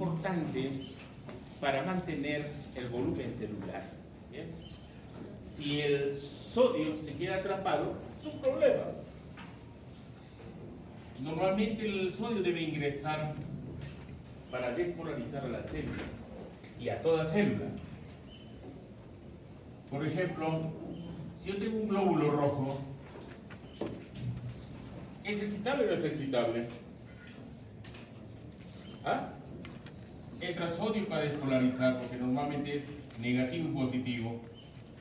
importante para mantener el volumen celular. ¿Bien? Si el sodio se queda atrapado, es un problema. Normalmente el sodio debe ingresar para despolarizar a las células y a toda célula. Por ejemplo, si yo tengo un glóbulo rojo, ¿es excitable o no es excitable? ¿Ah? Entra sodio para despolarizar, porque normalmente es negativo y positivo.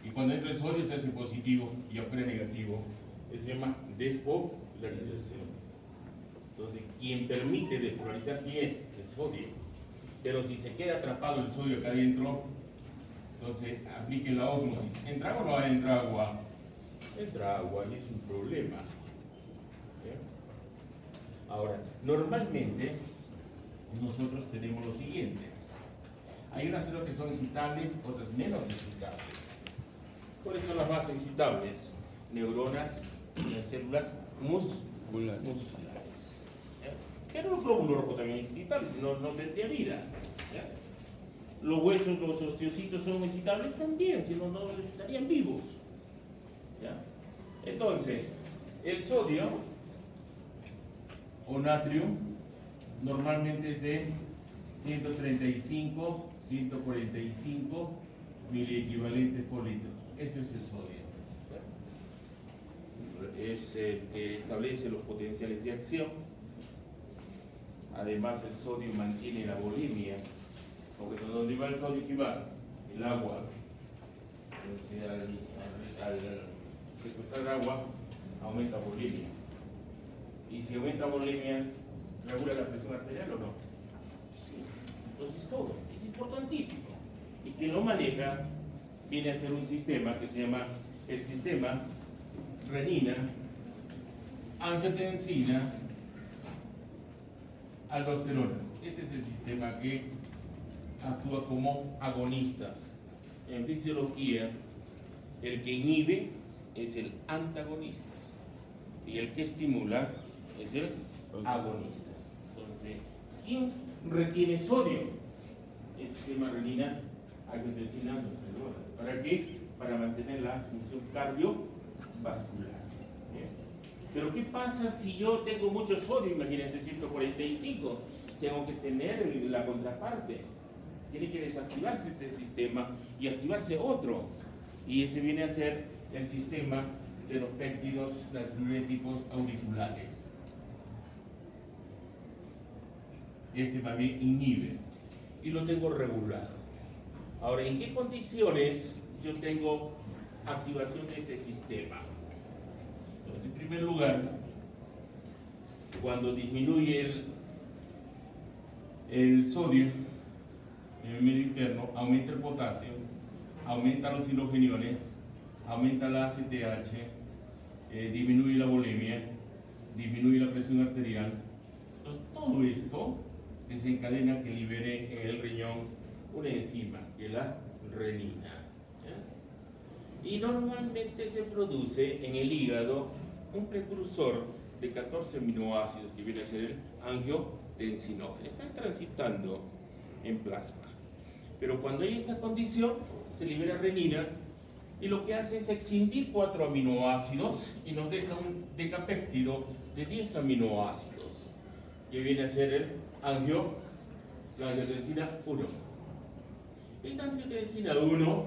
Y cuando entra el sodio se hace positivo y afuera negativo. Eso se llama despolarización. Entonces, quien permite despolarizar, ¿quién es? El sodio. Pero si se queda atrapado el sodio acá adentro, entonces apliquen la ósmosis. ¿Entra agua o no entra agua? Entra agua y es un problema. ¿Bien? Ahora, normalmente nosotros tenemos lo siguiente. Hay unas células que son excitables, otras menos excitables. ¿Cuáles son las más excitables? Neuronas y las células musculares. ¿Ya? Pero el glóbulo rojo también es excitable, si no, no tendría vida. ¿Ya? Los huesos, los osteocitos son excitables también, si no, no estarían vivos. ¿Ya? Entonces, el sodio o natrio normalmente es de 135, 145 miliequivalentes por litro. Eso es el sodio. Es el que establece los potenciales de acción. Además, el sodio mantiene la volemia, porque donde va el sodio, ¿qué va? El agua. Entonces, al secuestrar agua, aumenta volemia. Y si aumenta volemia, ¿regula la presión arterial o no? Sí. Entonces, todo es importantísimo. Y quien lo maneja viene a ser un sistema que se llama el sistema renina, angiotensina, aldosterona. Este es el sistema que actúa como agonista. En fisiología, el que inhibe es el antagonista y el que estimula es el agonista. Entonces, ¿quién retiene sodio? El sistema renina, angiotensina, aldosterona. ¿Para qué? Para mantener la función cardiovascular. ¿Bien? Pero ¿qué pasa si yo tengo mucho sodio? Imagínense 145. Tengo que tener la contraparte. Tiene que desactivarse este sistema y activarse otro. Y ese viene a ser el sistema de los péptidos natriuréticos auriculares. Este más bien inhibe. Y lo tengo regulado. Ahora, ¿en qué condiciones yo tengo activación de este sistema? Entonces, en primer lugar, cuando disminuye el sodio en el medio interno, aumenta el potasio, aumenta los hidrogeniones, aumenta la ACTH, disminuye la volemia, disminuye la presión arterial. Entonces, todo esto desencadena que libere en el riñón una enzima, que es la renina. ¿Ya? Y normalmente se produce en el hígado un precursor de 14 aminoácidos que viene a ser el angiotensinógeno. Están transitando en plasma. Pero cuando hay esta condición, se libera renina y lo que hace es excindir 4 aminoácidos y nos deja un decapéptido de 10 aminoácidos, que viene a ser el la angiotensina 1. Esta angiotensina 1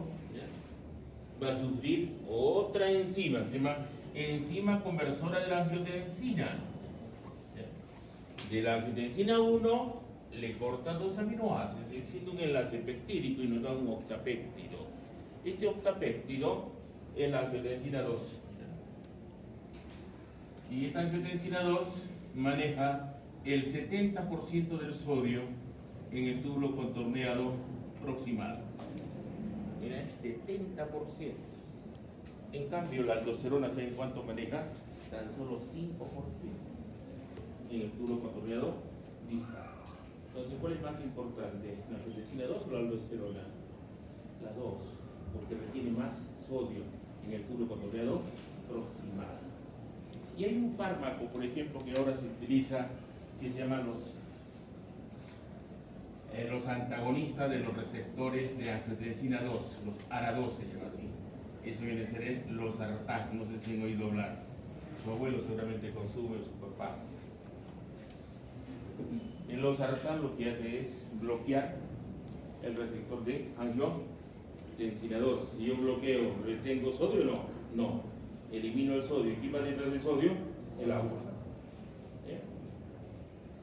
va a sufrir otra enzima, que se llama enzima conversora de la angiotensina. De la angiotensina 1 le corta 2 aminoácidos, existe un enlace peptídico y nos da un octapéptido. Este octapéptido es la angiotensina 2. Y esta angiotensina 2 maneja el 70% del sodio en el túbulo contorneado proximal. Mira, 70%. En cambio, la aldosterona, ¿saben cuánto maneja? Tan solo 5% en el túbulo contorneado distal. Entonces, ¿cuál es más importante? ¿La angiotensina 2 o la aldosterona? La 2, porque retiene más sodio en el túbulo contorneado proximal. Y hay un fármaco, por ejemplo, que ahora se utiliza, que se llaman los los antagonistas de los receptores de angiotensina 2, los ARA2 se llama así. Eso viene a ser los ARTAC, no sé si han oído hablar. Su abuelo seguramente consume, su papá. En los ARTAC lo que hace es bloquear el receptor de angiotensina 2. Si yo bloqueo, ¿retengo sodio o no? No. Elimino el sodio. ¿Y qué va detrás del sodio? El agua.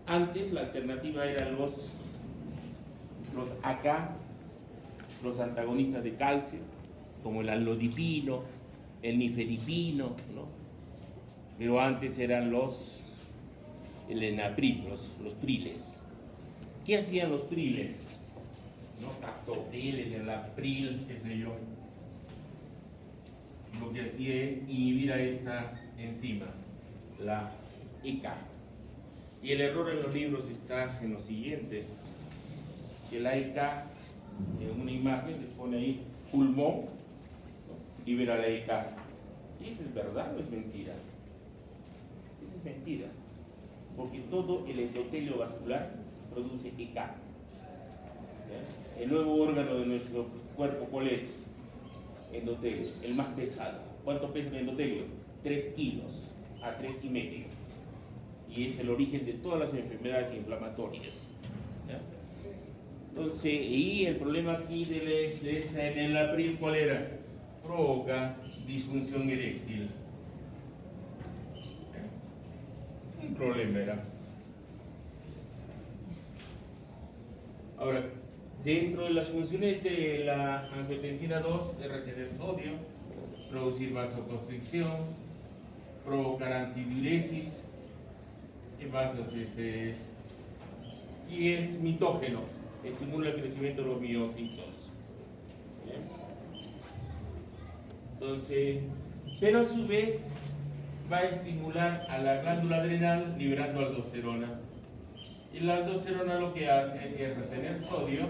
Antes la alternativa eran los AK, los antagonistas de calcio, como el amlodipino, el nifedipino, ¿no? Pero antes eran el enapril, los priles. ¿Qué hacían los priles? ¿No? Captopril, el enalapril, qué sé yo. Lo que hacía es inhibir a esta enzima, la EK. Y el error en los libros está en lo siguiente, que la EK, en una imagen les pone ahí pulmón, ¿no? Libera la EK. ¿Y eso es verdad o es mentira? Eso es mentira, porque todo el endotelio vascular produce EK. ¿Ya? El nuevo órgano de nuestro cuerpo, ¿cuál es? Endotelio, el más pesado. ¿Cuánto pesa el endotelio? 3 kilos a 3,5. Y es el origen de todas las enfermedades inflamatorias. ¿Ya? Entonces, y el problema aquí de esta enalapril, ¿cuál era? Provoca disfunción eréctil. ¿Ya? Un problema era. Ahora, dentro de las funciones de la angiotensina 2 es retener sodio, producir vasoconstricción, provocar antidiuresis, y es mitógeno, estimula el crecimiento de los miocitos. ¿Bien? Entonces, pero a su vez va a estimular a la glándula adrenal liberando aldosterona. Y la aldosterona lo que hace es retener sodio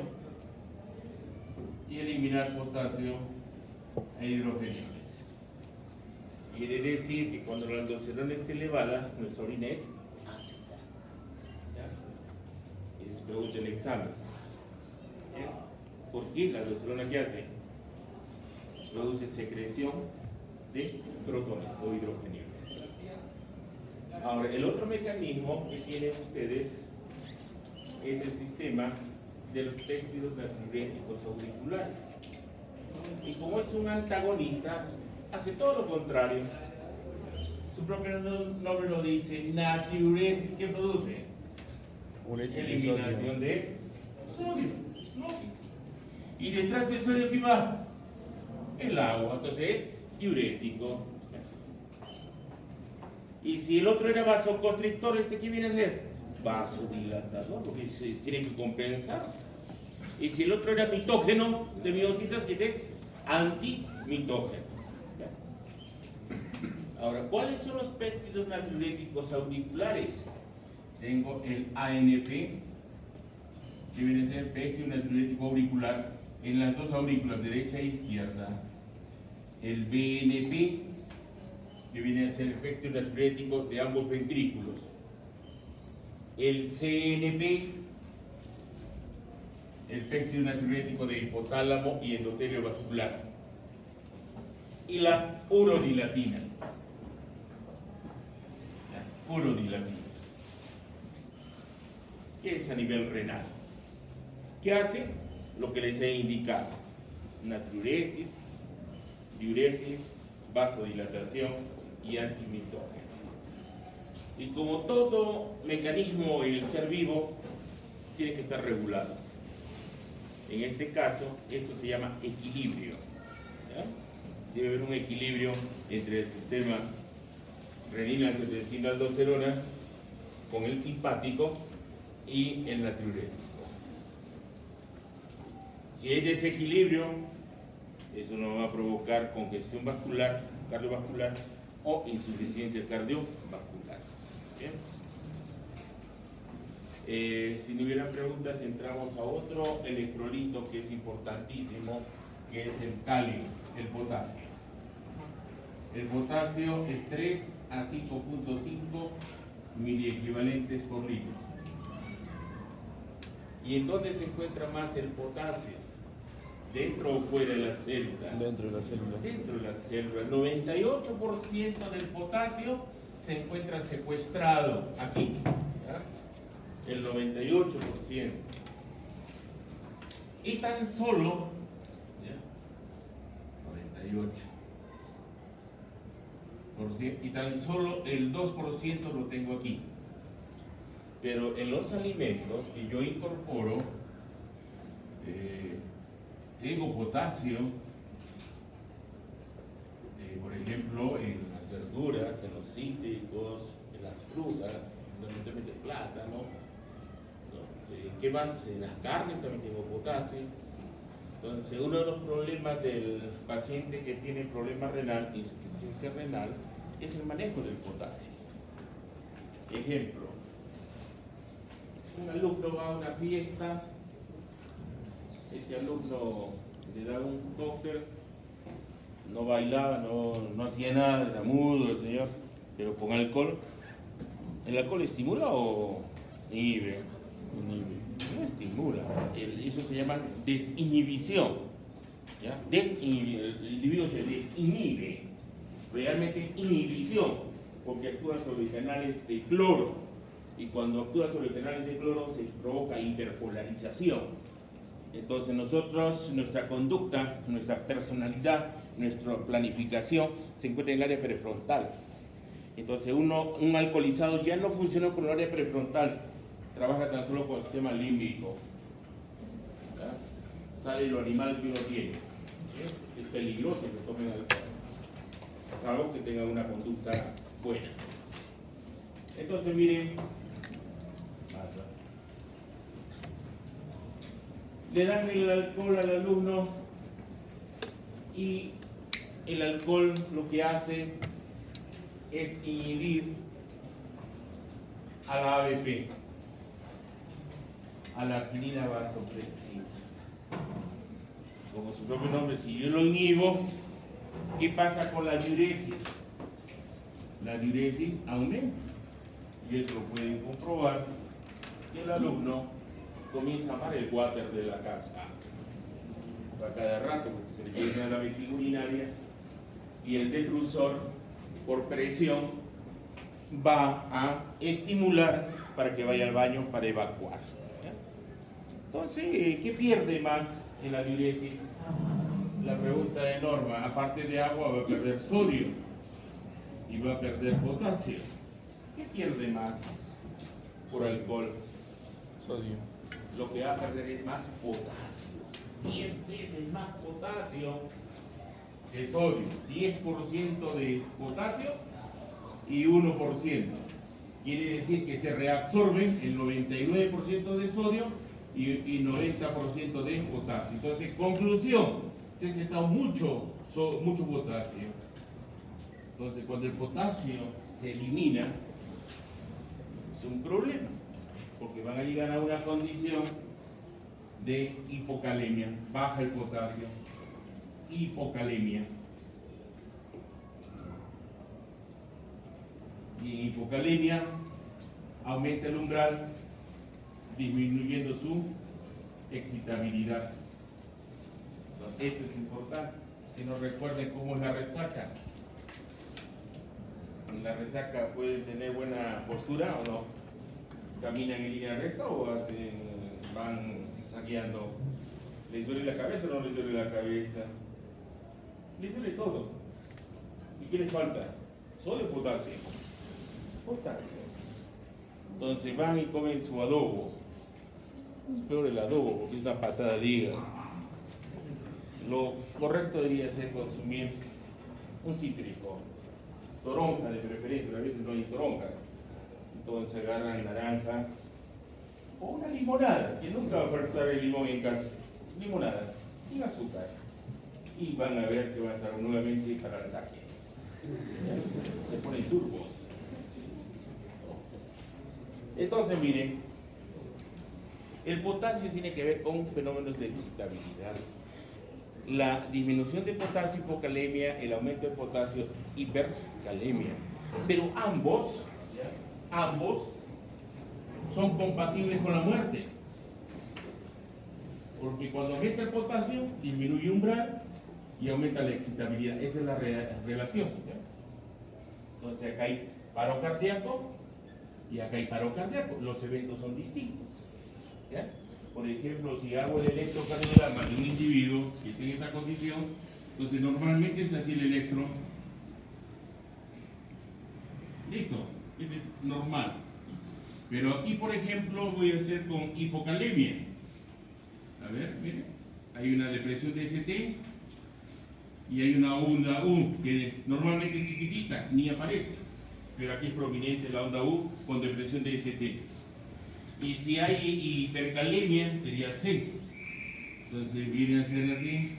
y eliminar potasio e hidrogeniones. Quiere decir que cuando la aldosterona esté elevada, nuestra orina es ácida. ¿Ya? Eso se pregunta en el examen. ¿Bien? ¿Por qué? La aldosterona, ¿qué hace? Produce secreción de protones o hidrogeniones. Ahora, el otro mecanismo que tienen ustedes es el sistema de los péptidos natriuréticos auriculares. Y como es un antagonista, hace todo lo contrario. Su propio nombre lo dice, natriuresis, ¿qué produce? Eliminación de sodio. Lógico. Y detrás del sodio, ¿qué va? El agua, entonces es diurético. Y si el otro era vasoconstrictor, ¿qué viene a ser? Vasodilatador, porque tiene que compensarse. Y si el otro era mitógeno de miocitas, que es antimitógeno. Ahora, ¿cuáles son los péptidos natriuréticos auriculares? Tengo el ANP, que viene a ser péptido natriurético auricular en las dos aurículas, derecha e izquierda. El BNP, que viene a ser el péptido natriurético de ambos ventrículos. El CNP, el péptido natriurético de hipotálamo y endotelio vascular. Y la urodilatina. La urodilatina, que es a nivel renal. ¿Qué hace? Lo que les he indicado: natriuresis, diuresis, vasodilatación y antimitógeno. Y como todo mecanismo en el ser vivo, tiene que estar regulado. En este caso, esto se llama equilibrio. ¿Ya? Debe haber un equilibrio entre el sistema renina-angiotensina aldosterona con el simpático y el natriurético. Si hay desequilibrio, eso nos va a provocar congestión vascular, cardiovascular o insuficiencia cardiovascular. ¿Bien? Si no hubieran preguntas, entramos a otro electrolito que es importantísimo, que es el calio, el potasio. El potasio es 3 a 5.5 miliequivalentes por litro. ¿Y en dónde se encuentra más el potasio? ¿Dentro o fuera de la célula? Dentro de la célula. Dentro de la célula. El 98% del potasio se encuentra secuestrado aquí. ¿Ya? El 98%. Y tan solo, ¿ya? 98%, y tan solo el 2% lo tengo aquí. Pero en los alimentos que yo incorporo, tengo potasio, por ejemplo, en las verduras, en los cítricos, en las frutas, fundamentalmente plátano, ¿no? ¿Qué más? En las carnes también tengo potasio. Entonces, uno de los problemas del paciente que tiene problema renal, insuficiencia renal, es el manejo del potasio. Ejemplo, un alumno va a una fiesta, ese alumno le da un cóctel, no bailaba, no hacía nada, era mudo el señor, pero con alcohol. ¿El alcohol estimula o inhibe? No estimula, eso se llama desinhibición. ¿Ya? El individuo se desinhibe, realmente inhibición, porque actúa sobre canales de cloro, y cuando actúa sobre canales de cloro se provoca hiperpolarización. Entonces nosotros, nuestra conducta, nuestra personalidad, nuestra planificación se encuentra en el área prefrontal. Entonces un alcoholizado ya no funciona con el área prefrontal, trabaja tan solo con el sistema límbico. ¿Ya? Sale lo animal que uno tiene. Es peligroso que tomen alcohol, salvo que tengan una conducta buena. Entonces miren, le dan el alcohol al alumno y el alcohol lo que hace es inhibir a la ABP, a la arginina vasopresina. Como su propio nombre, si yo lo inhibo, ¿qué pasa con la diuresis? La diuresis aumenta, y eso lo pueden comprobar, que el alumno comienza a amar el water de la casa a cada rato, porque se le llena la vejiga urinaria y el detrusor por presión va a estimular para que vaya al baño para evacuar. Entonces, ¿qué pierde más en la diuresis? La pregunta de Norma, aparte de agua va a perder sodio y va a perder potasio. ¿Qué pierde más por alcohol? Sodio. Lo que va a perder es más potasio, 10 veces más potasio que sodio, 10% de potasio y 1%. Quiere decir que se reabsorbe el 99% de sodio y 90% de potasio. Entonces, conclusión, se ha inyectado mucho potasio. Entonces, cuando el potasio se elimina, es un problema, porque van a llegar a una condición de hipocalemia, baja el potasio, hipocalemia. Y en hipocalemia aumenta el umbral, disminuyendo su excitabilidad. Esto es importante. Si no recuerden cómo es la resaca. En la resaca pueden tener buena postura o no. ¿Caminan en línea recta o van zigzagueando? ¿Les duele la cabeza o no les duele la cabeza? Les duele todo. ¿Y qué les falta? ¿Sodio o potasio? Potasio. Entonces van y comen su adobo. Es peor el adobo porque es una patada de hígado. Lo correcto debería ser consumir un cítrico, toronja de preferencia, pero a veces no hay toronja. Entonces agarran naranja o una limonada, que nunca va a faltar el limón en casa. Limonada, sin azúcar. Y van a ver que va a estar nuevamente para el ataque. Se ponen turbos. Entonces miren, el potasio tiene que ver con fenómenos de excitabilidad. La disminución de potasio, hipocalemia, el aumento de potasio, hipercalemia. Pero ambos son compatibles con la muerte. Porque cuando aumenta el potasio, disminuye umbral y aumenta la excitabilidad. Esa es la relación. ¿Ya? Entonces acá hay paro cardíaco y acá hay paro cardíaco. Los eventos son distintos. ¿Ya? Por ejemplo, si hago el electrocardiograma de un individuo que tiene esta condición, entonces normalmente es así el electro. Listo, este es normal. Pero aquí, por ejemplo, voy a hacer con hipocalemia. A ver, miren, hay una depresión de ST y hay una onda U que normalmente es chiquitita, ni aparece. Pero aquí es prominente la onda U con depresión de ST. Y si hay hipercalemia, sería C. Entonces viene a ser así.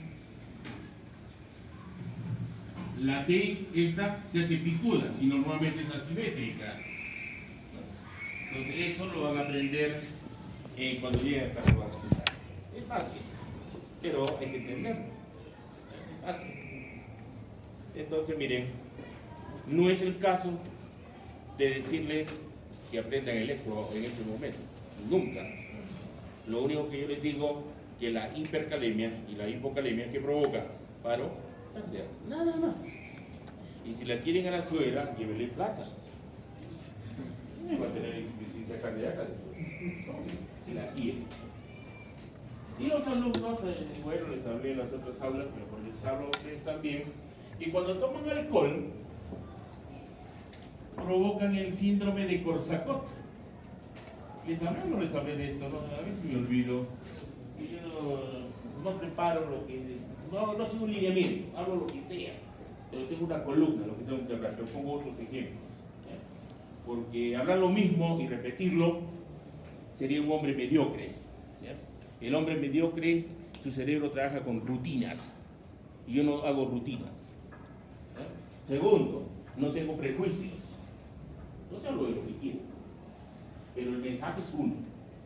La T, esta, se hace picuda y normalmente es asimétrica. Entonces eso lo van a aprender cuando lleguen a cardiovascular. Es fácil, pero hay que entenderlo. Es fácil. Entonces miren, no es el caso de decirles que aprendan electro en este momento. Nunca. Lo único que yo les digo que la hipercalemia y la hipocalemia que provoca paro cardíaco, nada más. Y si la quieren a la suegra, llévenle plata. No va a tener insuficiencia cardíaca después. No, si la quieren. Y los alumnos, bueno, les hablé en las otras aulas, pero les hablo a ustedes también. Y cuando toman alcohol, provocan el síndrome de Korsakoff. ¿Les hablé o no les hablé de esto? No, a veces me olvido. Y yo no preparo lo que... No soy un lineamiento, hablo lo que sea. Pero tengo una columna, lo que tengo que hablar, pero pongo otros ejemplos. ¿Ya? Porque hablar lo mismo y repetirlo sería un hombre mediocre. ¿Ya? El hombre mediocre, su cerebro trabaja con rutinas. Y yo no hago rutinas. ¿Ya? Segundo, no tengo prejuicios. No se hablo de lo que quiero. Pero el mensaje es uno.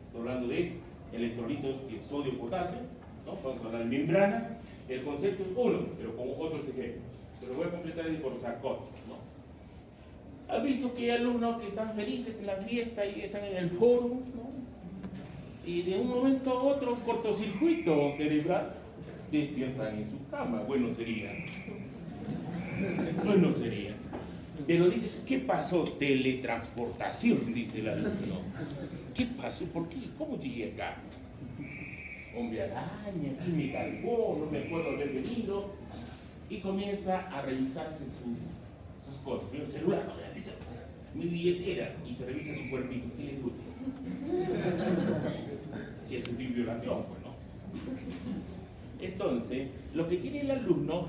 Estoy hablando de electrolitos que es sodio, potasio, ¿no? Vamos a hablar de membrana. El concepto es uno, pero con otros ejemplos. Pero voy a completar el Korsakoff, ¿no? ¿Has visto que hay alumnos que están felices en la fiesta y están en el foro, ¿no? Y de un momento a otro, un cortocircuito cerebral, despiertan en su cama? Bueno sería. Bueno sería. Pero dice, ¿qué pasó? Teletransportación, dice el alumno. ¿Qué pasó? ¿Por qué? ¿Cómo llegué acá? Hombre araña, aquí me cargó, no me acuerdo haber venido. Y comienza a revisarse sus cosas. Primero el celular, no, revisa mi billetera y se revisa su cuerpito. ¿Qué le gusta? Si es una violación, pues no. Entonces, lo que tiene el alumno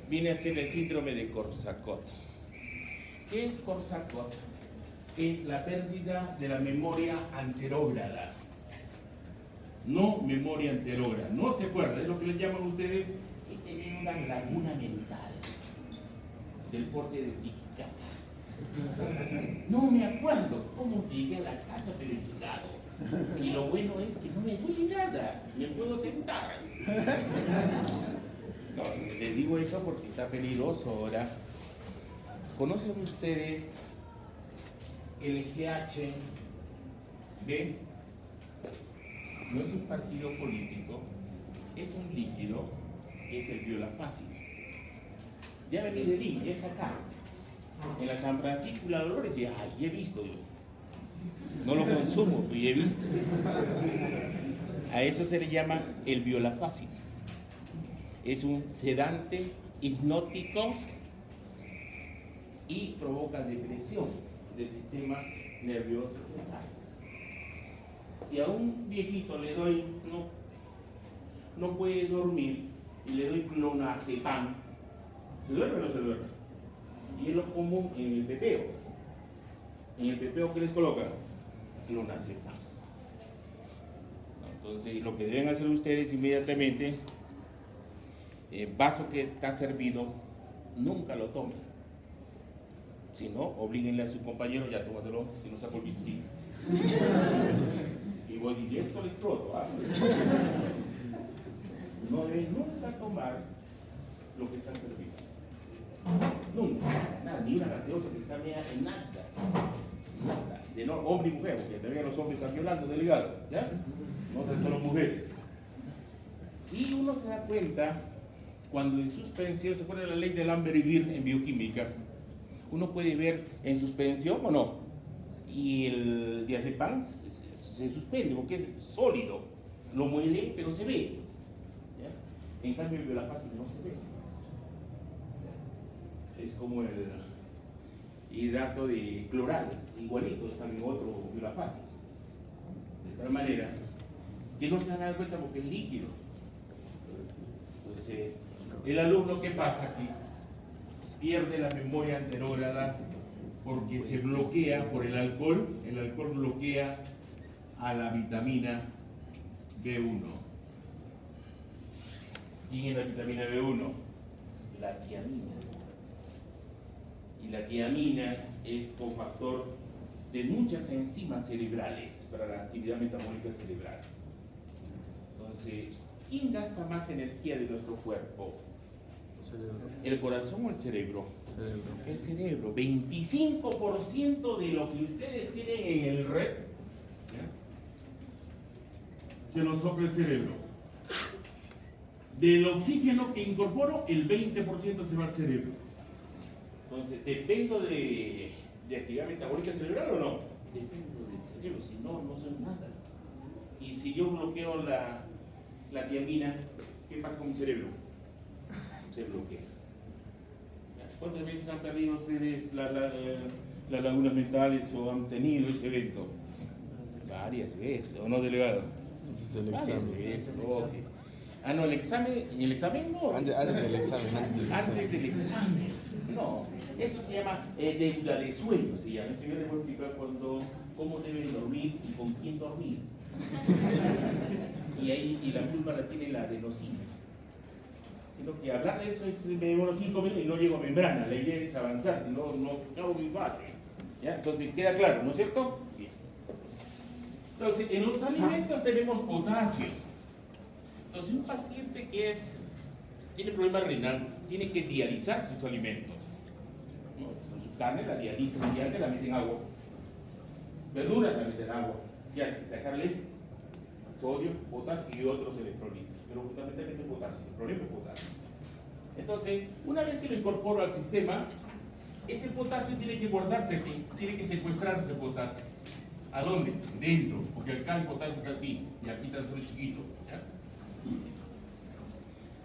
viene a ser el síndrome de Korsakoff. ¿Qué es Korsakoff? Es la pérdida de la memoria anterógrada. No memoria anterógrada. No se acuerda, es lo que le llaman ustedes que tienen una laguna mental del porte de Titicaca. No me acuerdo cómo llegué a la casa, pero he llegado. Y lo bueno es que no me duele nada, me puedo sentar. No, les digo eso porque está peligroso ahora. ¿Conocen ustedes el GHB? No es un partido político, es un líquido, es el Violafácil. Ya vení de Lima, ya está acá. En la San Francisco y la Dolores, ya he visto yo. No lo consumo, pero ya he visto. A eso se le llama el Violafácil. Es un sedante hipnótico y provoca depresión del sistema nervioso central. Si a un viejito le doy, no puede dormir, y le doy clonazepam, ¿se duerme o no se duerme? Y es lo común en el pepeo. En el pepeo, ¿qué les colocan? Clonazepam. Entonces, lo que deben hacer ustedes inmediatamente, vaso que está servido, nunca lo tomen. Si no, oblíguenle a su compañero, ya tómatelo, si no saco el bisturí. Y voy directo al escroto. No deben nunca tomar lo que está servido. Nunca, nada, ni una gaseosa que está media, nada. Nada. De no, hombre y mujer, porque también los hombres están violando, delegado, ¿ya? No son solo mujeres. uno se da cuenta cuando en suspensión se pone la ley de Lambert-Beer en bioquímica. Uno puede ver en suspensión o no, y el diazepam se suspende porque es sólido, lo muele pero se ve. ¿Ya? En cambio el violapacid no se ve. ¿Ya? Es como el hidrato de cloral, igualito, es también otro violapacid. De tal manera que no se van a dar cuenta porque es líquido. Entonces, el alumno, ¿qué pasa aquí? Pierde la memoria anterógrada porque se bloquea por el alcohol bloquea a la vitamina B1. ¿Quién es la vitamina B1? La tiamina. Y la tiamina es cofactor de muchas enzimas cerebrales para la actividad metabólica cerebral. Entonces, ¿quién gasta más energía de nuestro cuerpo? ¿El corazón o el cerebro? El cerebro. 25% de lo que ustedes tienen en el red, ¿ya?, se lo sopla el cerebro. Del oxígeno que incorporo, el 20% se va al cerebro. Entonces, ¿dependo de actividad metabólica cerebral o no? Dependo del cerebro, si no, no soy nada. Y si yo bloqueo la tiamina, ¿qué pasa con mi cerebro? Se bloquea. ¿Cuántas veces han perdido ustedes las lagunas mentales o han tenido ese evento? Varias veces, ¿o no, delegado? Varias veces, ok. Ah, no, el examen no. Antes del examen. Antes del examen. No, eso se llama deuda de sueño, se llama. Eso yo les voy a explicar cómo deben dormir y con quién dormir. Y la culpa la tiene la adenosina. Sino que hablar de eso me demoro 5 minutos y no llego a membrana. La idea es avanzar, no acabo mi fase. ¿Ya? Entonces queda claro, ¿no es cierto? Bien. Entonces, en los alimentos tenemos potasio. Entonces, un paciente que tiene problema renal tiene que dializar sus alimentos. ¿No? Con su carne la dializa mediante, la mete en agua. Verduras la mete en agua. ¿Qué hace? Sacarle sodio, potasio y otros electrolitos. Pero fundamentalmente potasio. El problema es potasio. Entonces, una vez que lo incorporo al sistema, ese potasio tiene que guardarse aquí, tiene que secuestrarse el potasio. ¿A dónde? Dentro, porque acá el potasio está así, y aquí tan solo chiquito. ¿Ya?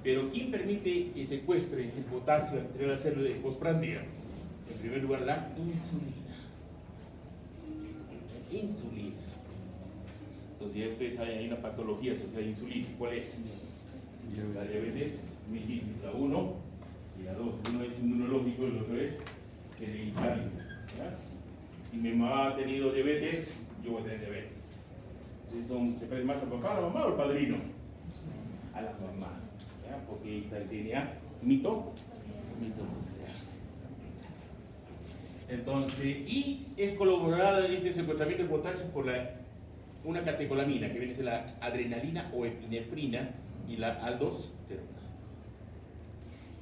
Pero ¿quién permite que secuestre el potasio entre la célula de postprandia? En primer lugar, la insulina. Insulina. Entonces, ya ustedes saben, hay una patología asociada a insulina. ¿Cuál es? La diabetes mellitus, la 1 y la 2. Uno es inmunológico y el otro es hereditario. ¿Ya? Si mi mamá ha tenido diabetes, yo voy a tener diabetes. Entonces, ¿se parece más al papá, a la mamá o al padrino? A la mamá. ¿Ya? Porque ahí está el DNA. Mito. Entonces, y es colaborada en este secuestramiento de potasio por una catecolamina, que viene a ser la adrenalina o epinefrina y la aldosterona.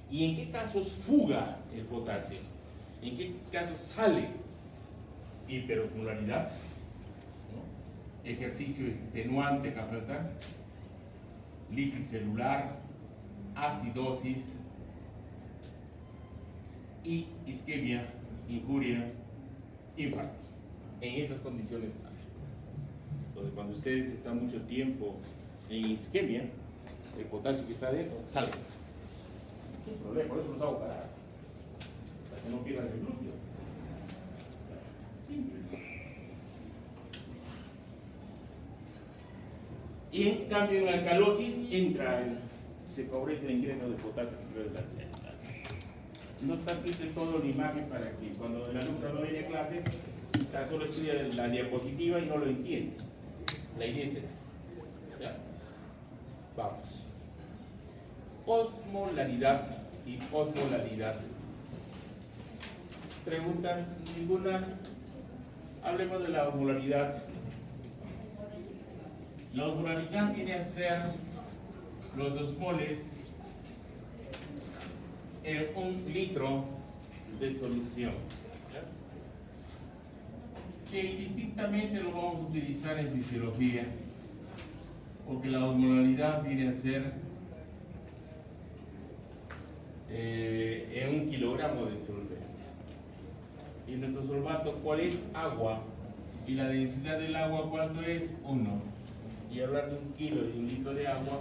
¿Y en qué casos fuga el potasio? ¿En qué casos sale? Hiperosmolaridad, ¿no? Ejercicio extenuante, ¿verdad? Lisis celular, acidosis y isquemia, injuria, infarto. En esas condiciones sale. Entonces, cuando ustedes están mucho tiempo en isquemia, el potasio que está dentro sale. No hay problema, por eso los hago parar. Para que no pierdan el glúteo. Simple. Y en cambio, en alcalosis se favorece el ingreso de potasio a través de la célula. No está simple todo en imagen para que cuando el alumno no viene a clases, tan solo estudia la diapositiva y no lo entiende. La idea es esa. ¿Ya? Vamos. Osmolaridad y osmolaridad. ¿Preguntas? ¿Ninguna? Hablemos de la osmolaridad. La osmolaridad viene a ser los osmoles en 1 litro de solución. ¿Ya? Que indistintamente lo vamos a utilizar en fisiología, porque la osmolaridad viene a ser en 1 kilogramo de solvente. Y nuestro solvato, ¿cuál es? Agua. Y la densidad del agua, ¿cuánto es? 1. Y hablar de 1 kilo y 1 litro de agua,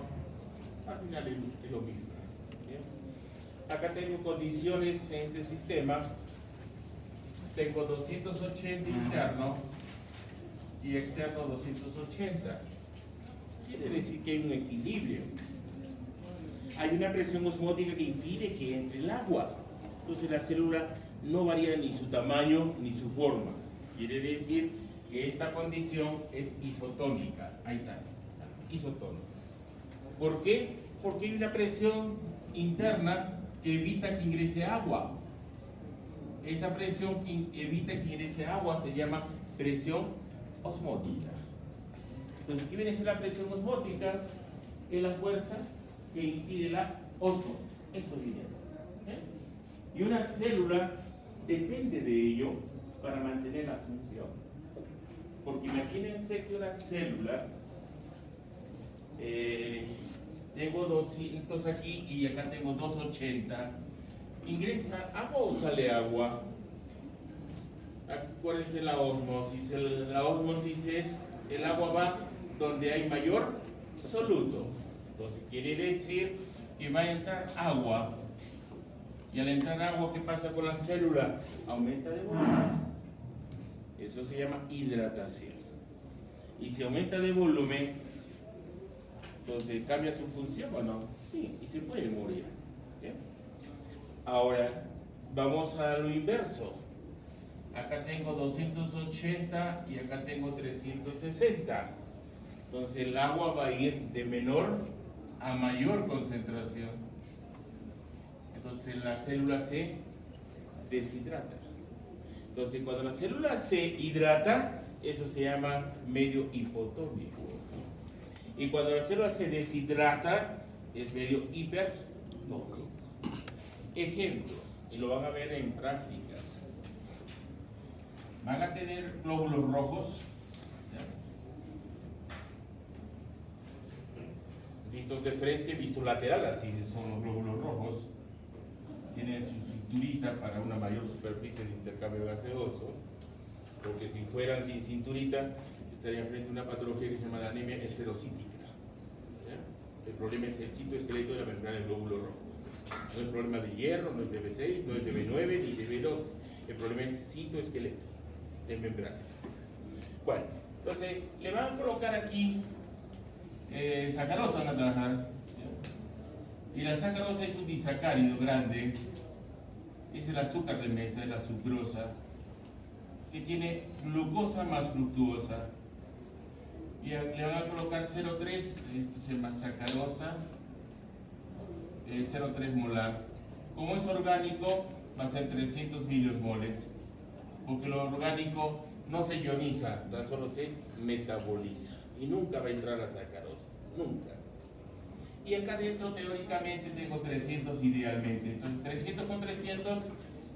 al final es lo mismo. ¿Bien? Acá tengo condiciones en este sistema. Tengo 280 interno y externo 280. Quiere decir que hay un equilibrio. Hay una presión osmótica que impide que entre el agua. Entonces la célula no varía ni su tamaño ni su forma. Quiere decir que esta condición es isotónica. Ahí está, isotónica. ¿Por qué? Porque hay una presión interna que evita que ingrese agua. Esa presión que evita que ingrese agua se llama presión osmótica. Entonces, ¿qué viene a ser la presión osmótica? Es la fuerza que impide la ósmosis. Eso viene a ser. Y una célula depende de ello para mantener la función. Porque imagínense que una célula, tengo 200 aquí y acá tengo 280. ¿Ingresa agua o sale agua? Acuérdense la ósmosis. La ósmosis es el agua va donde hay mayor soluto. Entonces quiere decir que va a entrar agua. Y al entrar agua, ¿qué pasa con la célula? Aumenta de volumen. Eso se llama hidratación. Y si aumenta de volumen, entonces cambia su función o no. Sí, y se puede morir. ¿Bien? Ahora, vamos a lo inverso. Acá tengo 280 y acá tengo 360. Entonces el agua va a ir de menor a mayor concentración. Entonces la célula se deshidrata. Entonces cuando la célula se hidrata, eso se llama medio hipotónico. Y cuando la célula se deshidrata, es medio hipertónico. Ejemplo, y lo van a ver en prácticas. Van a tener glóbulos rojos, ¿ya? Vistos de frente, vistos lateral, así son los glóbulos rojos. Tienen su cinturita para una mayor superficie de intercambio gaseoso, porque si fueran sin cinturita, estarían frente a una patología que se llama la anemia esferocítica. ¿Ya? El problema es el citoesqueleto de la membrana del glóbulo rojo. No es problema de hierro, no es de B6, no es de B9 ni de B12. El problema es citoesqueleto de membrana. Bueno, entonces le van a colocar aquí sacarosa, van a trabajar. Y la sacarosa es un disacárido grande. Es el azúcar de mesa, es la sucrosa, que tiene glucosa más fructuosa. Y le van a colocar 0,3, esto se llama sacarosa. 0,3 molar. Como es orgánico, va a ser 300 miliosmoles, porque lo orgánico no se ioniza, tan solo se metaboliza y nunca va a entrar la sacarosa, nunca. Y acá dentro teóricamente tengo 300 idealmente, entonces 300 con 300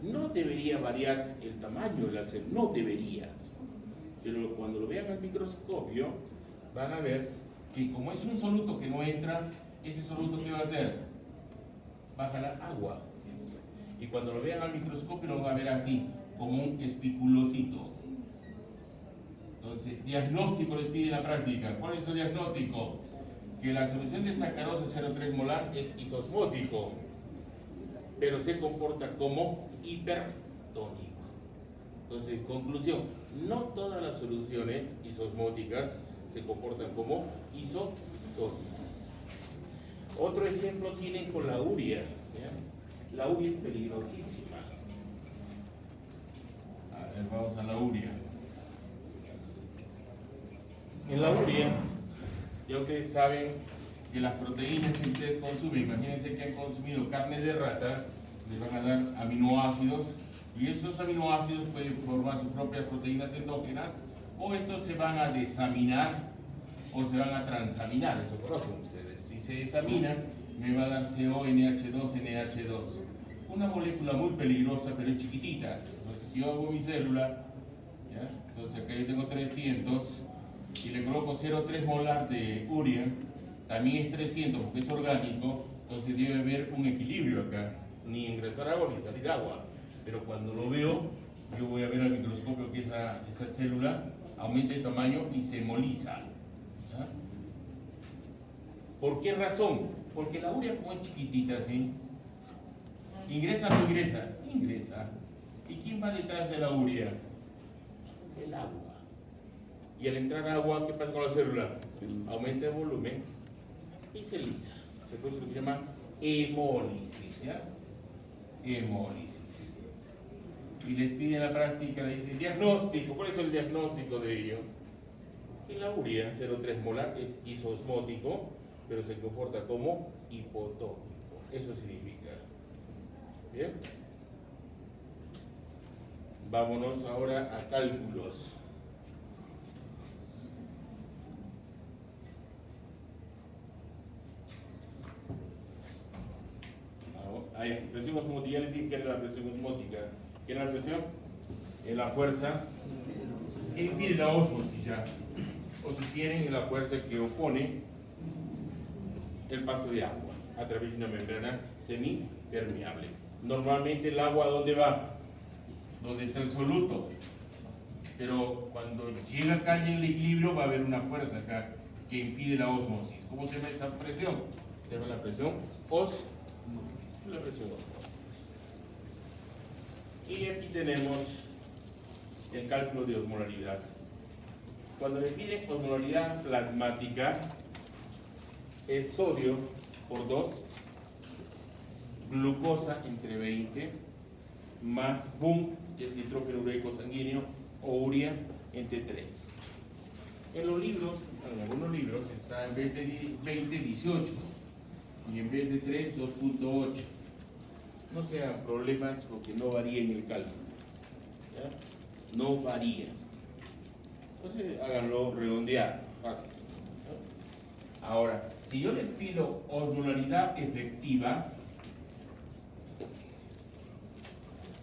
no debería variar el tamaño de la célula, no debería, pero cuando lo vean al microscopio van a ver que como es un soluto que no entra, ese soluto ¿qué va a hacer? Va a jalar agua. Y cuando lo vean al microscopio lo van a ver así, como un espiculosito. Entonces, diagnóstico les pide en la práctica. ¿Cuál es el diagnóstico? Que la solución de sacarosa 0,3 molar es isosmótico, pero se comporta como hipertónico. Entonces, conclusión, no todas las soluciones isosmóticas se comportan como isotónicas. Otro ejemplo tienen con la urea. ¿Ya? La urea es peligrosísima. A ver, vamos a la urea. En la urea, ya ustedes saben que las proteínas que ustedes consumen, imagínense que han consumido carne de rata, les van a dar aminoácidos, y esos aminoácidos pueden formar sus propias proteínas endógenas, o estos se van a desaminar o se van a transaminar, eso conocen ustedes. Si se desaminan, me va a dar CONH2NH2, una molécula muy peligrosa, pero es chiquitita. Entonces, si yo hago mi célula, ¿ya? Entonces acá yo tengo 300 y le coloco 0,3 molar de urea, también es 300 porque es orgánico, entonces debe haber un equilibrio acá. ni ingresar agua ni salir agua. Pero cuando lo veo, yo voy a ver al microscopio que esa célula aumenta de tamaño y se hemoliza. ¿Ya? ¿Por qué razón? Porque la urea, como es chiquitita, ¿sí? ¿Ingresa o no ingresa? Sí ingresa. ¿Y quién va detrás de la urea? El agua. Y al entrar agua, ¿qué pasa con la célula? Aumenta el volumen y se lisa. Se produce lo que se llama hemólisis, ¿ya? Hemólisis. Y les pide en la práctica, le dice, diagnóstico. ¿Cuál es el diagnóstico de ello? Que la urea 0,3 molar es isosmótico, pero se comporta como hipotónico. Eso significa. Bien. Vámonos ahora a cálculos. Ahí, presión osmótica, ya les dije que era la presión osmótica. ¿Qué era la presión? En la fuerza que impide la ósmosis ya. O si quieren, en la fuerza que opone el paso de agua a través de una membrana semipermeable. Normalmente el agua, ¿a dónde va? Donde está el soluto. Pero cuando llega acá en el equilibrio va a haber una fuerza acá que impide la ósmosis. ¿Cómo se llama esa presión? Se llama la presión osmótica. La presión osmótica. Y aquí tenemos el cálculo de osmolaridad. Cuando me pide osmolaridad plasmática, es sodio por 2, glucosa entre 20, más BUM, que es nitrógeno ureico sanguíneo, o urea entre 3. En los libros, en algunos libros, está en vez de 20, 18, y en vez de 3, 2.8. No sean problemas porque no varía en el cálculo. ¿Ya? No varía. Entonces háganlo redondear, fácil. ¿No? Ahora, si yo les pido osmolaridad efectiva,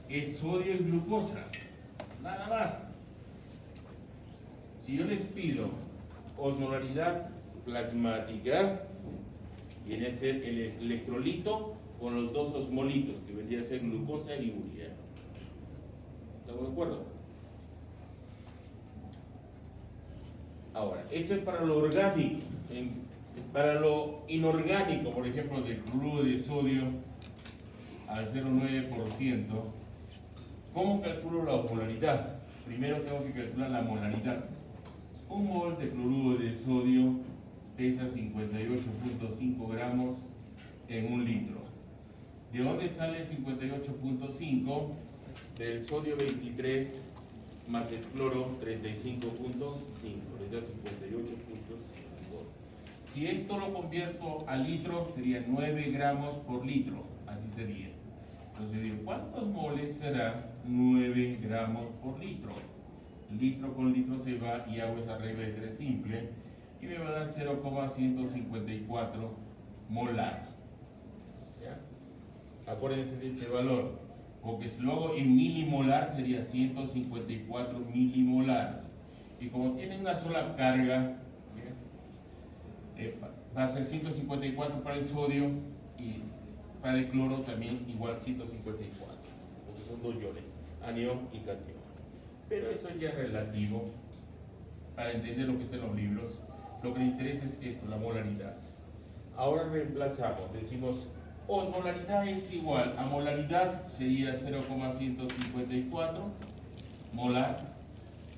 es sodio y glucosa, nada más. Si yo les pido osmolaridad plasmática, viene a ser el electrolito con los dos osmolitos, que vendría a ser glucosa y urea. ¿Estamos de acuerdo? Ahora, esto es para lo orgánico. Para lo inorgánico, por ejemplo, del cloruro de sodio al 0,9%, ¿cómo calculo la osmolaridad? Primero tengo que calcular la molaridad. Un mol de cloruro de sodio pesa 58.5 gramos en un litro. ¿De dónde sale el 58.5? Del sodio 23 más el cloro 35.5, les da 58.5. Si esto lo convierto a litro, sería 9 gramos por litro, así sería. Entonces digo, ¿cuántos moles será 9 gramos por litro? Litro con litro se va y hago esa regla de 3 simple y me va a dar 0,154 molar. ¿Ya? Acuérdense de este valor, porque si lo hago en milimolar sería 154 milimolar. Y como tiene una sola carga, va a ser 154 para el sodio y para el cloro también igual 154, porque son dos iones, anión y catión. Pero eso ya es relativo para entender lo que está en los libros. Lo que me interesa es esto, la molaridad. Ahora reemplazamos, decimos osmolaridad es igual a molaridad, sería 0,154 molar.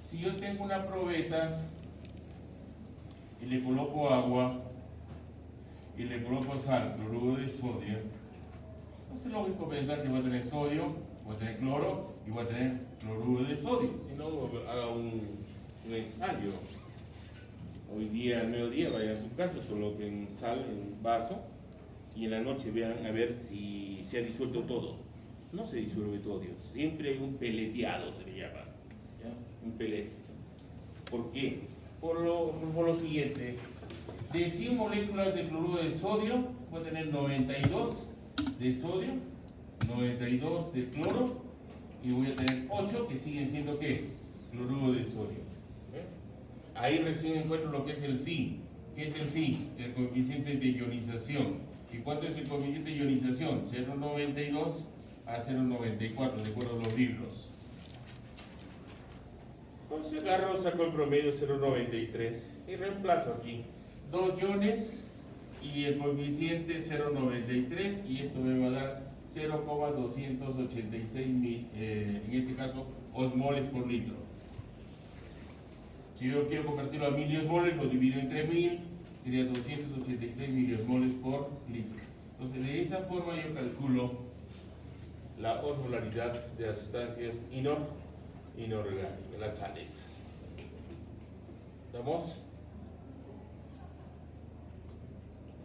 Si yo tengo una probeta y le coloco agua y le coloco sal, cloruro de sodio, entonces es lógico pensar que voy a tener sodio, voy a tener cloro y voy a tener cloruro de sodio. Si no, haga un ensayo. Hoy día, al mediodía, vayan a su casa, coloquen sal en un vaso y en la noche vean a ver si se ha disuelto todo. No se disuelve todo, Dios. Siempre hay un peleteado, se le llama. ¿Ya? Un pelete. ¿Por qué? Por lo siguiente. De 100 moléculas de cloruro de sodio, voy a tener 92 de sodio, 92 de cloro y voy a tener 8 que siguen siendo ¿qué? Cloruro de sodio. ¿Ve? Ahí recién encuentro lo que es el fin, ¿Qué es el phi? El coeficiente de ionización. ¿Y cuánto es el coeficiente de ionización? 0,92 a 0,94, de acuerdo a los libros. Entonces agarro, saco el promedio 0,93 y reemplazo aquí 2 iones y el coeficiente 0,93 y esto me va a dar 0,286 en este caso osmoles por litro. Si yo quiero convertirlo a miliosmoles, lo divido entre 1000, sería 286 miliosmoles por litro. Entonces de esa forma yo calculo la osmolaridad de las sustancias inorgánicas, las sales. ¿Estamos?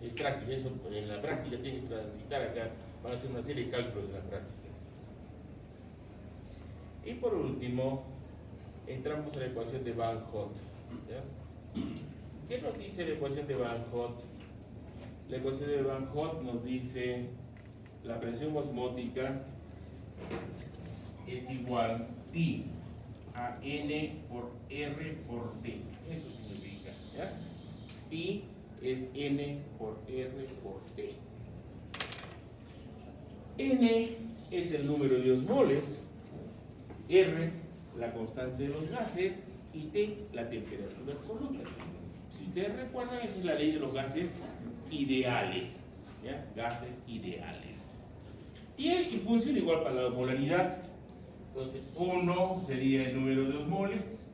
Es práctica, eso en la práctica tiene que transitar acá, van a hacer una serie de cálculos en las prácticas. Y por último, entramos a la ecuación de Van Hoff. ¿Qué nos dice la ecuación de Van Hoff? La ecuación de Van Hoff nos dice la presión osmótica es igual pi a n por r por t. Eso significa, ¿ya? Pi es n por r por t. N es el número de osmoles, r la constante de los gases y t la temperatura absoluta. Si ustedes recuerdan, esa es la ley de los gases ideales, ¿ya? Gases ideales. Y funciona igual para la osmolaridad. Entonces 1 sería el número de osmoles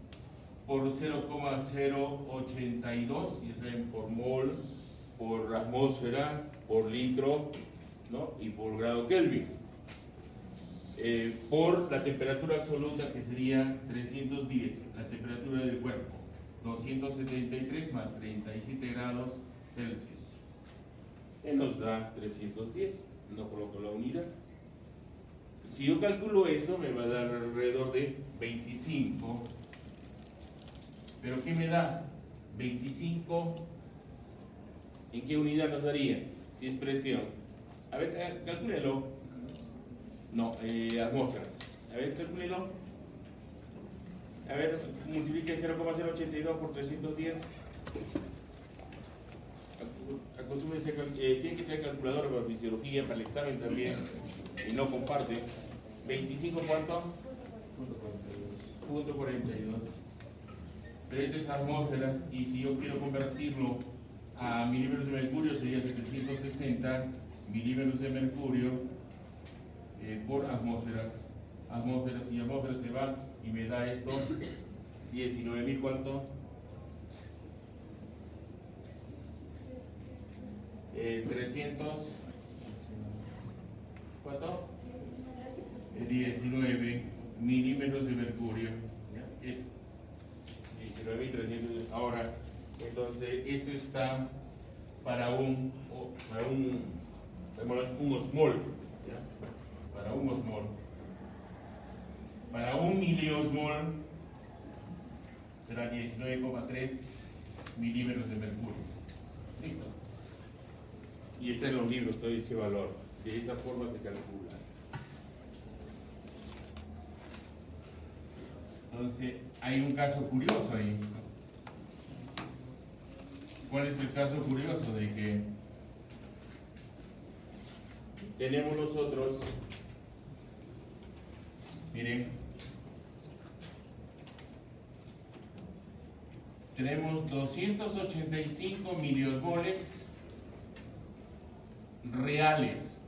por 0,082, ya saben, por mol, por atmósfera, por litro, ¿no? Y por grado Kelvin. Por la temperatura absoluta, que sería 310, la temperatura del cuerpo, 273 más 37 grados Celsius, que nos da 310. No coloco la unidad. Si yo calculo eso, me va a dar alrededor de 25. ¿Pero qué me da? 25, ¿en qué unidad nos daría? Si es presión. A ver, calcúlelo. No, atmósferas. A ver, calcúlelo. A ver, multiplique 0,082 por 310. Tiene que traer calculadora para fisiología, para el examen también, y no comparte. 25, ¿cuánto? Punto 42. 3 atmósferas, y si yo quiero convertirlo a milímetros de mercurio sería 760 milímetros de mercurio por atmósferas. Atmósferas y atmósferas se van y me da esto 19.000, ¿cuánto? 300, ¿cuánto? 19 milímetros de mercurio, ¿ya? Es 19.300. Ahora, entonces, eso está para un osmol, ¿ya? Para un osmol. Para un miliosmol será 19,3 milímetros de mercurio. Listo. Y está en los libros todo ese valor. De esa forma se calcula. Entonces, hay un caso curioso ahí. ¿Cuál es el caso curioso? De que tenemos nosotros, miren, tenemos 285 miliosmoles reales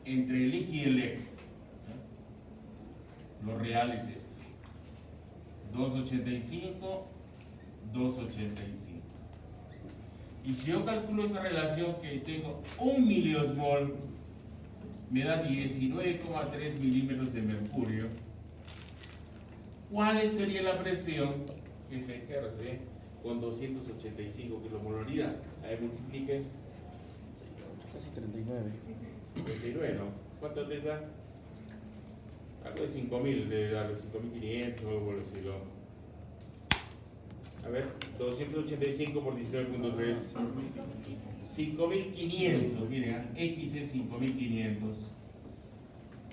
entre el I y el E. Los reales es 285, 285. Y si yo calculo esa relación, que tengo 1 miliosmol, me da 19,3 milímetros de mercurio. ¿Cuál sería la presión que se ejerce con 285 kilomolaridad? A ver, multipliquen. Casi 39. 39, ¿no? ¿Cuántas veces da? Algo de 5.000, debe darle 5.500, por decirlo. A ver, 285 por 19.3. 5.500, miren, X es 5.500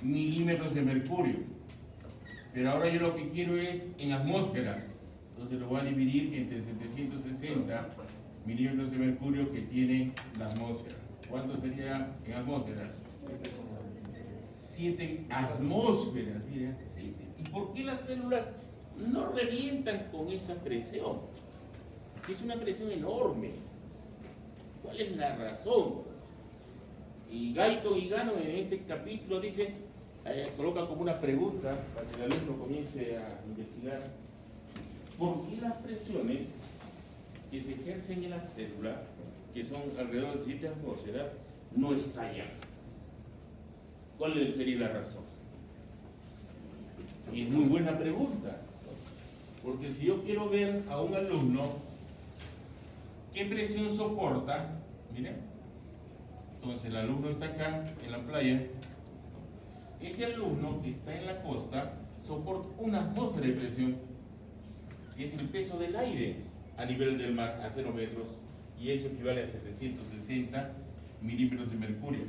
milímetros de mercurio. Pero ahora yo lo que quiero es en atmósferas. Entonces lo voy a dividir entre 760 milímetros de mercurio que tiene la atmósfera. ¿Cuánto sería en atmósferas? 7 atmósferas, mira, 7. ¿Y por qué las células no revientan con esa presión? Es una presión enorme. ¿Cuál es la razón? Y Gayton y Gannon en este capítulo dicen, coloca como una pregunta para que el alumno comience a investigar. ¿Por qué las presiones que se ejercen en la célula, que son alrededor de 7 atmósferas, no estallan? ¿Cuál sería la razón? Y es muy buena pregunta, porque si yo quiero ver a un alumno qué presión soporta, miren, entonces el alumno está acá en la playa, ese alumno que está en la costa soporta una atmósfera de presión, que es el peso del aire a nivel del mar a 0 metros, y eso equivale a 760 milímetros de mercurio.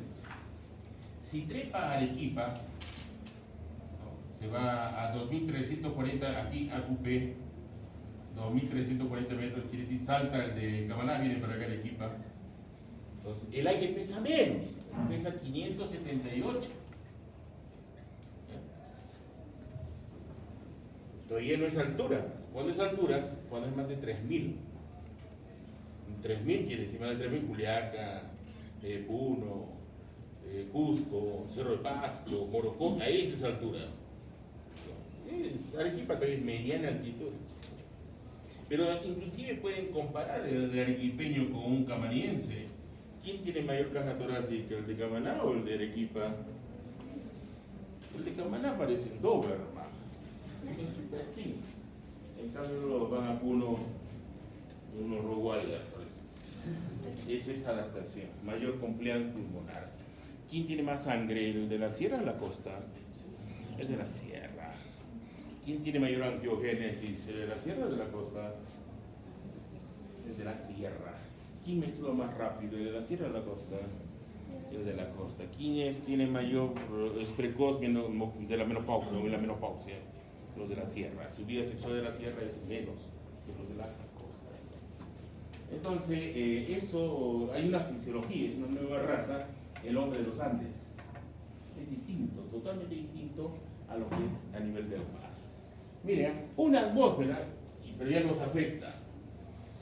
Si trepa a Arequipa, se va a 2340, aquí a Cupé, 2340 metros, quiere decir salta el de Camaná, viene para acá Arequipa. Entonces, el aire pesa menos, pesa 578. Todavía no es altura. ¿Cuándo es altura? Cuando es más de 3000. 3000 quiere decir más de 3000, Juliaca, Puno, Cusco, Cerro de Pasco, Morocco, ahí esa es altura. Arequipa todavía es mediana altitud. Pero inclusive pueden comparar el arequipeño con un camaniense. ¿Quién tiene mayor caja torácica, el de Camaná o el de Arequipa? El de Camaná parece un Doberman. Sí. En cambio van a Puno unos Rottweiler, parece. Eso es adaptación, mayor compliance pulmonar. ¿Quién tiene más sangre, el de la sierra o la costa? El de la sierra. ¿Quién tiene mayor angiogénesis, el de la sierra o el de la costa? El de la sierra. ¿Quién menstrua más rápido, el de la sierra o la costa? El de la costa. ¿Quién tiene mayor, es precoz de la menopausia o en la menopausia? Los de la sierra. Su vida sexual de la sierra es menos que los de la costa. Entonces, eso, hay una fisiología, es una nueva raza, el hombre de los Andes. Es distinto, totalmente distinto a lo que es a nivel del mar. Miren, una atmósfera, pero ya nos afecta.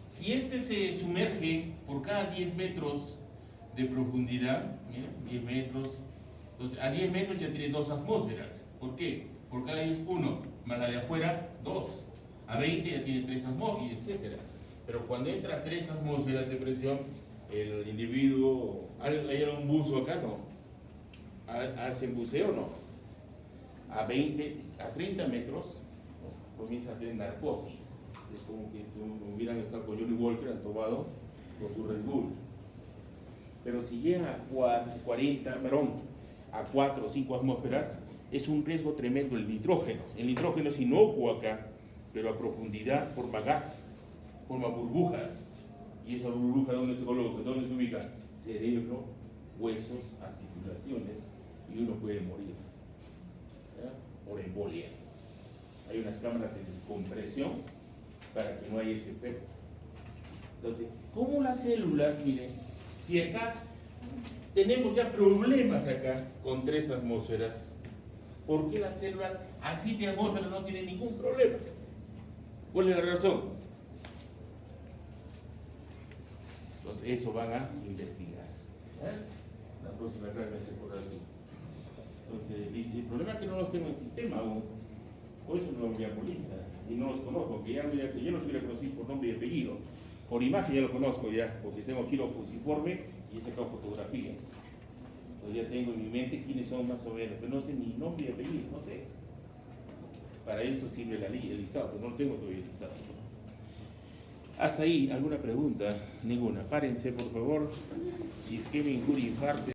Si este se sumerge por cada 10 metros de profundidad, miren, 10 metros, entonces a 10 metros ya tiene 2 atmósferas. ¿Por qué? Por cada 10, 1, más la de afuera, 2. A 20 ya tiene 3 atmósferas, etc. Pero cuando entra 3 atmósferas de presión, el individuo, ¿hay un buzo acá? No. ¿Hacen buceo? No. A 20, a 30 metros, ¿no? Comienza a tener narcosis. Es como que hubieran estado con Johnny Walker, han tomado con su Red Bull. Pero si llega a 4 o 5 atmósferas, es un riesgo tremendo el nitrógeno. El nitrógeno es inocuo acá, pero a profundidad forma gas, forma burbujas. ¿Y esa burbuja dónde se coloca? ¿Dónde se ubica? Cerebro, huesos, articulaciones, y uno puede morir, ¿ya? Por embolia. Hay unas cámaras de descompresión para que no haya ese efecto. Entonces, ¿cómo las células, miren, si acá tenemos ya problemas acá con 3 atmósferas, ¿por qué las células a 7 atmósferas no tienen ningún problema? ¿Cuál es la razón? Entonces, eso van a investigar. La próxima clase me por algo. Entonces, el problema es que no los tengo en sistema aún. Por eso no los voy a polista y no los conozco, que yo los hubiera conocido por nombre y apellido. Por imagen ya lo conozco ya, porque tengo aquí lo fusiforme y he sacado fotografías. Entonces ya tengo en mi mente quiénes son más o menos, pero no sé ni nombre y apellido, no sé. Para eso sirve el listado, pero no lo tengo todavía el listado. Hasta ahí, ¿alguna pregunta? Ninguna. Párense, por favor. Isquemia, injuria, infarto.